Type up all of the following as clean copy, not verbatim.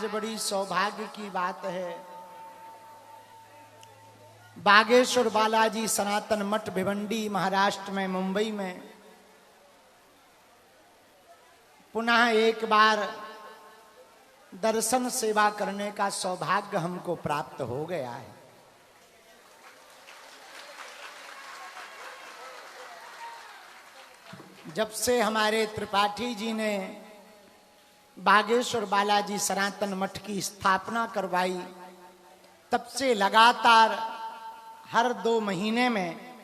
आज बड़ी सौभाग्य की बात है, बागेश्वर बालाजी सनातन मठ भिवंडी महाराष्ट्र में, मुंबई में पुनः एक बार दर्शन सेवा करने का सौभाग्य हमको प्राप्त हो गया है। जब से हमारे त्रिपाठी जी ने बागेश्वर बालाजी सनातन मठ की स्थापना करवाई, तब से लगातार हर 2 महीने में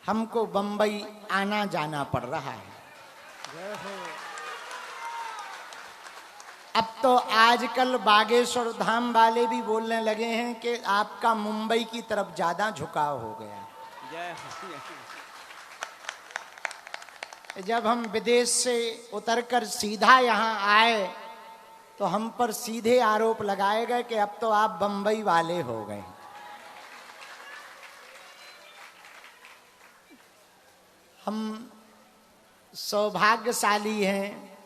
हमको बंबई आना जाना पड़ रहा है। अब तो आजकल बागेश्वर धाम वाले भी बोलने लगे हैं कि आपका मुंबई की तरफ ज्यादा झुकाव हो गया। जब हम विदेश से उतरकर सीधा यहाँ आए तो हम पर सीधे आरोप लगाए गए कि अब तो आप बंबई वाले हो गए। हम सौभाग्यशाली हैं,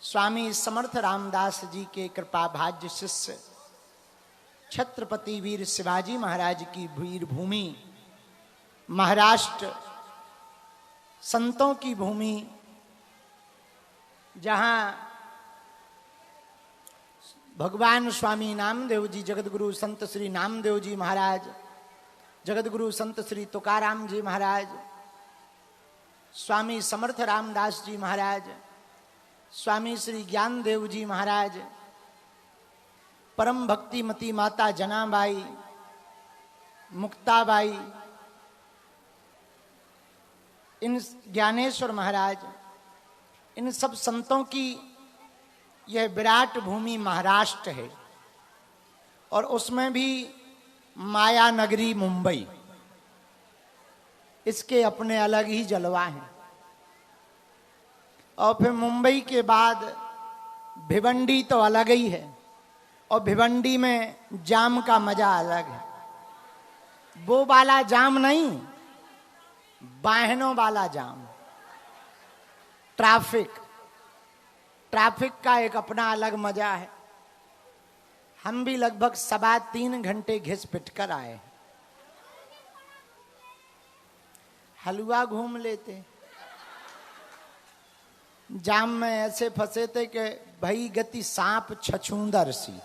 स्वामी समर्थ रामदास जी के कृपा भाज्य शिष्य छत्रपति वीर शिवाजी महाराज की वीर भूमि महाराष्ट्र, संतों की भूमि, जहां भगवान स्वामी नामदेव जी, जगतगुरु संत श्री नामदेव जी महाराज, जगतगुरु संत श्री तुकाराम जी महाराज, स्वामी समर्थ रामदास जी महाराज, स्वामी श्री ज्ञानदेव जी महाराज, परम भक्तिमती माता जनाबाई, मुक्ताबाई, इन ज्ञानेश्वर महाराज, इन सब संतों की यह विराट भूमि महाराष्ट्र है। और उसमें भी माया नगरी मुंबई, इसके अपने अलग ही जलवा हैं। और फिर मुंबई के बाद भिवंडी तो अलग ही है, और भिवंडी में जाम का मजा अलग है। वो वाला जाम नहीं, वाहनों वाला जाम, ट्रैफिक का एक अपना अलग मजा है। हम भी लगभग 3.25 घंटे घिस पिट कर आए। हलवा घूम लेते, जाम में ऐसे फंसे थे कि भाई गति सांप छछूंदर सी,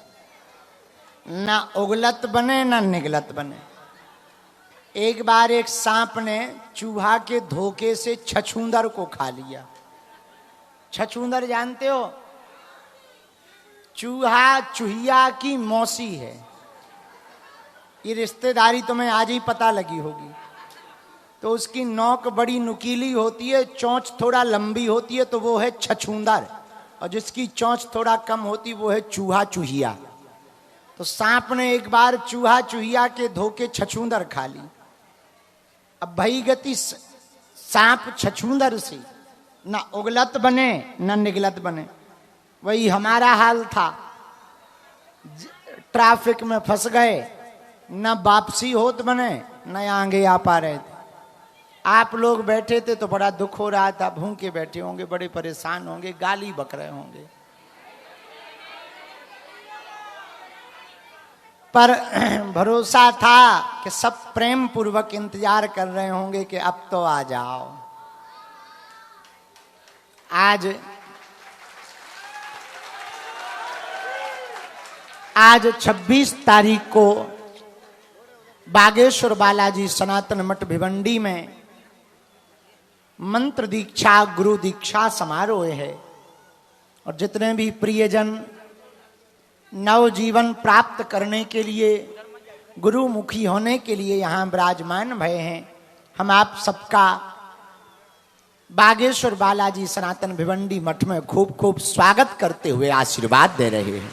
ना उगलत बने ना निगलत बने। एक बार एक सांप ने चूहा के धोखे से छछूंदर को खा लिया। छछूंदर जानते हो? चूहा चूहिया की मौसी है। ये रिश्तेदारी तुम्हें आज ही पता लगी होगी। तो उसकी नोक बड़ी नुकीली होती है, चोंच थोड़ा लंबी होती है, तो वो है छछूंदर। और जिसकी चोंच थोड़ा कम होती वो है चूहा चूहिया। तो सांप ने एक बार चूहा चूहिया के धोखे छछूंदर खा ली। अब भई गति सांप छछूंदर से, ना उगलत बने ना निगलत बने। वही हमारा हाल था, ट्रैफिक में फंस गए, ना वापसी होत बने न आगे आ पा रहे थे। आप लोग बैठे थे तो बड़ा दुख हो रहा था, भूखे बैठे होंगे, बड़े परेशान होंगे, गाली बक रहे होंगे। पर भरोसा था कि सब प्रेम पूर्वक इंतजार कर रहे होंगे कि अब तो आ जाओ। आज 26 तारीख को बागेश्वर बालाजी सनातन मठ भिवंडी में मंत्र दीक्षा, गुरु दीक्षा समारोह है। और जितने भी प्रियजन नव जीवन प्राप्त करने के लिए, गुरुमुखी होने के लिए यहाँ विराजमान भये हैं, हम आप सबका बागेश्वर बालाजी सनातन भिवंडी मठ में खूब खूब स्वागत करते हुए आशीर्वाद दे रहे हैं।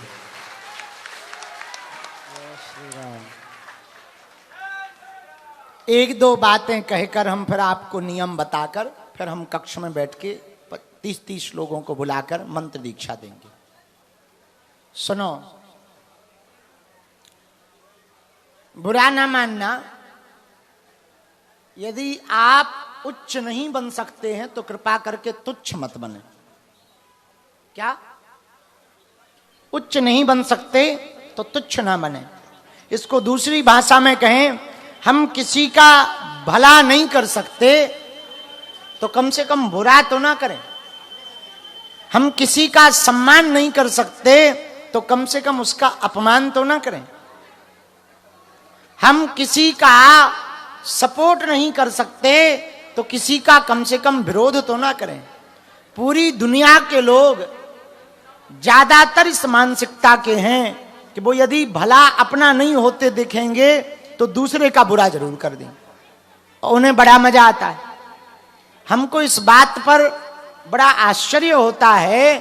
एक दो बातें कहकर हम फिर आपको नियम बताकर फिर हम कक्ष में बैठ के 30 लोगों को बुलाकर मंत्र दीक्षा देंगे। सुनो, बुरा ना मानना, यदि आप उच्च नहीं बन सकते हैं तो कृपा करके तुच्छ मत बने। क्या उच्च नहीं बन सकते तो तुच्छ ना बने। इसको दूसरी भाषा में कहें, हम किसी का भला नहीं कर सकते तो कम से कम बुरा तो ना करें। हम किसी का सम्मान नहीं कर सकते तो कम से कम उसका अपमान तो ना करें। हम किसी का सपोर्ट नहीं कर सकते तो किसी का कम से कम विरोध तो ना करें। पूरी दुनिया के लोग ज्यादातर इस मानसिकता के हैं कि वो यदि भला अपना नहीं होते दिखेंगे तो दूसरे का बुरा जरूर कर दें और उन्हें बड़ा मजा आता है। हमको इस बात पर बड़ा आश्चर्य होता है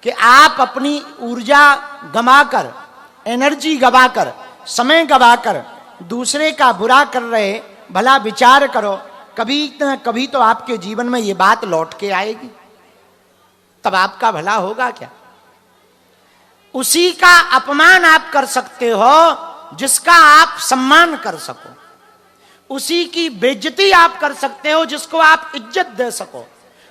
कि आप अपनी ऊर्जा गंवाकर, एनर्जी गंवाकर, समय गंवाकर दूसरे का बुरा कर रहे। भला विचार करो, कभी न कभी तो आपके जीवन में ये बात लौट के आएगी, तब आपका भला होगा क्या? उसी का अपमान आप कर सकते हो जिसका आप सम्मान कर सको। उसी की बेइज्जती आप कर सकते हो जिसको आप इज्जत दे सको।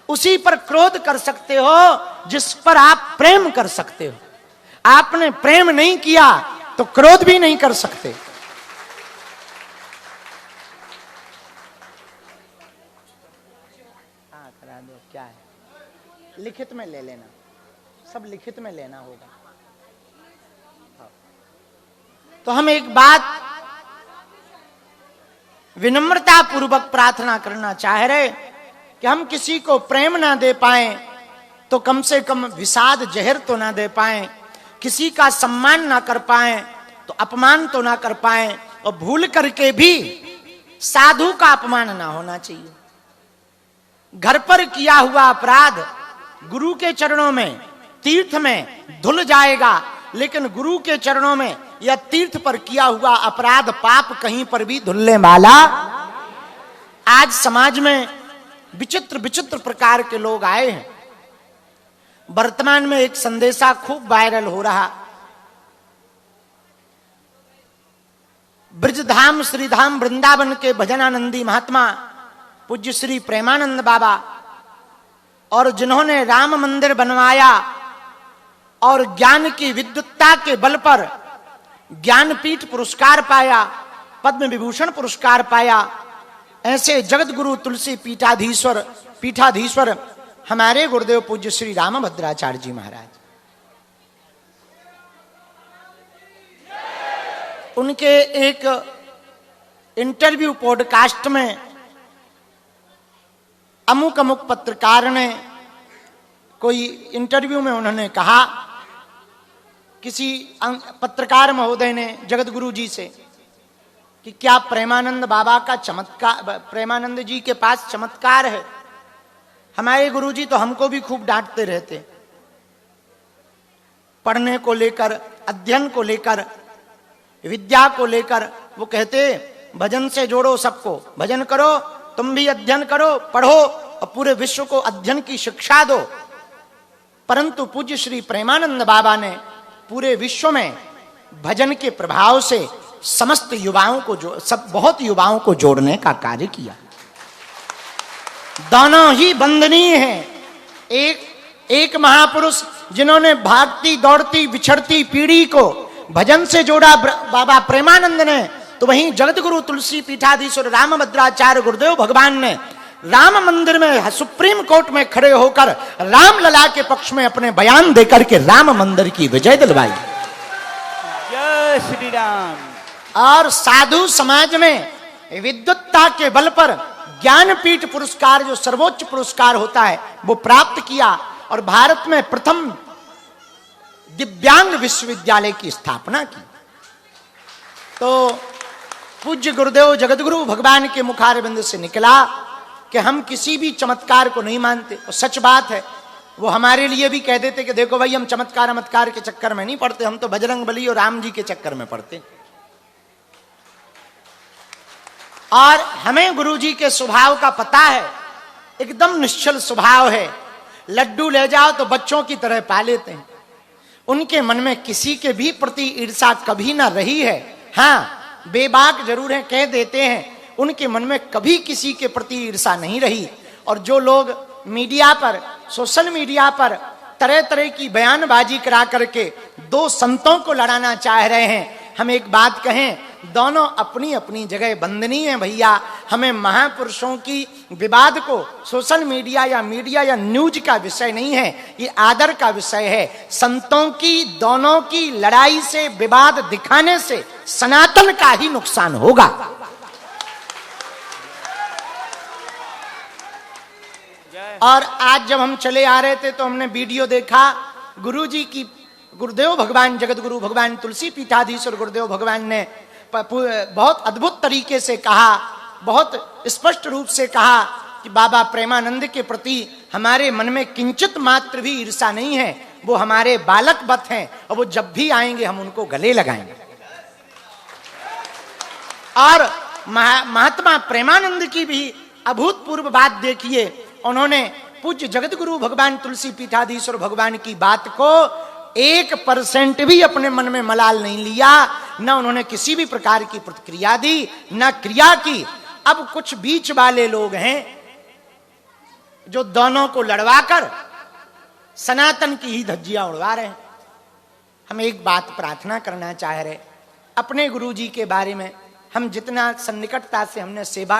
उसी पर क्रोध कर सकते हो जिस पर आप प्रेम कर सकते हो। आपने प्रेम नहीं किया तो क्रोध भी नहीं कर सकते। करा दो, क्या है, लिखित में ले लेना, सब लिखित में लेना होगा। तो हम एक बात विनम्रता पूर्वक प्रार्थना करना चाह रहे कि हम किसी को प्रेम ना दे पाए तो कम से कम विषाद जहर तो ना दे पाए, किसी का सम्मान ना कर पाए तो अपमान तो ना कर पाए, और भूल करके भी साधु का अपमान ना होना चाहिए। घर पर किया हुआ अपराध गुरु के चरणों में, तीर्थ में धुल जाएगा, लेकिन गुरु के चरणों में या तीर्थ पर किया हुआ अपराध पाप कहीं पर भी धुलने वाला। आज समाज में विचित्र विचित्र प्रकार के लोग आए हैं। वर्तमान में एक संदेशा खूब वायरल हो रहा, ब्रजधाम श्रीधाम वृंदावन के भजनानंदी महात्मा पूज्य श्री प्रेमानंद बाबा, और जिन्होंने राम मंदिर बनवाया और ज्ञान की विद्युत्ता के बल पर ज्ञानपीठ पुरस्कार पाया, पद्म विभूषण पुरस्कार पाया, ऐसे जगत गुरु तुलसी पीठाधीश्वर हमारे गुरुदेव पूज्य श्री रामभद्राचार्य जी महाराज, उनके एक इंटरव्यू पॉडकास्ट में अमुक अमुक पत्रकार ने कोई इंटरव्यू में उन्होंने कहा, किसी पत्रकार महोदय ने जगत गुरु जी से कि क्या प्रेमानंद बाबा का चमत्कार, प्रेमानंद जी के पास चमत्कार है? हमारे गुरु जी तो हमको भी खूब डांटते रहते, पढ़ने को लेकर, अध्ययन को लेकर, विद्या को लेकर। वो कहते भजन से जोड़ो सबको, भजन करो, तुम भी अध्ययन करो, पढ़ो और पूरे विश्व को अध्ययन की शिक्षा दो। परंतु पूज्य श्री प्रेमानंद बाबा ने पूरे विश्व में भजन के प्रभाव से समस्त युवाओं को बहुत युवाओं को जोड़ने का कार्य किया। दोनों ही वंदनीय हैं। एक महापुरुष जिन्होंने भागती दौड़ती बिछड़ती पीढ़ी को भजन से जोड़ा बाबा प्रेमानंद ने, तो वहीं जगत गुरु तुलसी पीठाधीश्वर रामभद्राचार्य गुरुदेव भगवान ने राम मंदिर में सुप्रीम कोर्ट में खड़े होकर राम लला के पक्ष में अपने बयान देकर के राम मंदिर की विजय दिलवाई। जय श्री राम। और साधु समाज में विद्वत्ता के बल पर ज्ञानपीठ पुरस्कार, जो सर्वोच्च पुरस्कार होता है, वो प्राप्त किया और भारत में प्रथम दिव्यांग विश्वविद्यालय की स्थापना की। तो पूज्य गुरुदेव जगतगुरु भगवान के मुखारविंद से निकला कि हम किसी भी चमत्कार को नहीं मानते, और सच बात है। वो हमारे लिए भी कह देते कि देखो भाई, हम चमत्कार के चक्कर में नहीं पड़ते, हम तो बजरंग बली और राम जी के चक्कर में पड़ते। और हमें गुरु जी के स्वभाव का पता है, एकदम निश्चल स्वभाव है। लड्डू ले जाओ तो बच्चों की तरह पा लेते हैं। उनके मन में किसी के भी प्रति ईर्षा कभी ना रही है। हाँ, बेबाक जरूर है, कह देते हैं, उनके मन में कभी किसी के प्रति ईर्षा नहीं रही। और जो लोग मीडिया पर, सोशल मीडिया पर तरह तरह की बयानबाजी करा करके दो संतों को लड़ाना चाह रहे हैं। हम एक बात कहें, दोनों अपनी अपनी जगह वंदनीय हैं भैया। हमें महापुरुषों की विवाद को सोशल मीडिया या न्यूज का विषय नहीं है, ये आदर का विषय है। संतों की दोनों की लड़ाई से, विवाद दिखाने से सनातन का ही नुकसान होगा। और आज जब हम चले आ रहे थे तो हमने वीडियो देखा, गुरुजी की, गुरुदेव भगवान, जगत गुरु भगवान तुलसी पीठाधीश्वर गुरुदेव भगवान ने बहुत अद्भुत तरीके से कहा, बहुत स्पष्ट रूप से कहा कि बाबा प्रेमानंद के प्रति हमारे मन में किंचित मात्र भी ईर्षा नहीं है। वो हमारे बालक वत हैं और वो जब भी आएंगे हम उनको गले लगाएंगे। और महात्मा प्रेमानंद की भी अभूतपूर्व बात देखिए, उन्होंने पूज्य जगत गुरु भगवान तुलसी पीठाधीश्वर भगवान की बात को 1% भी अपने मन में मलाल नहीं लिया, न उन्होंने किसी भी प्रकार की प्रतिक्रिया दी, न क्रिया की। अब कुछ बीच वाले लोग हैं जो दोनों को लड़वाकर सनातन की ही धज्जियां उड़वा रहे हैं। हम एक बात प्रार्थना करना चाह रहे, अपने गुरुजी के बारे में हम जितना सन्निकटता से हमने सेवा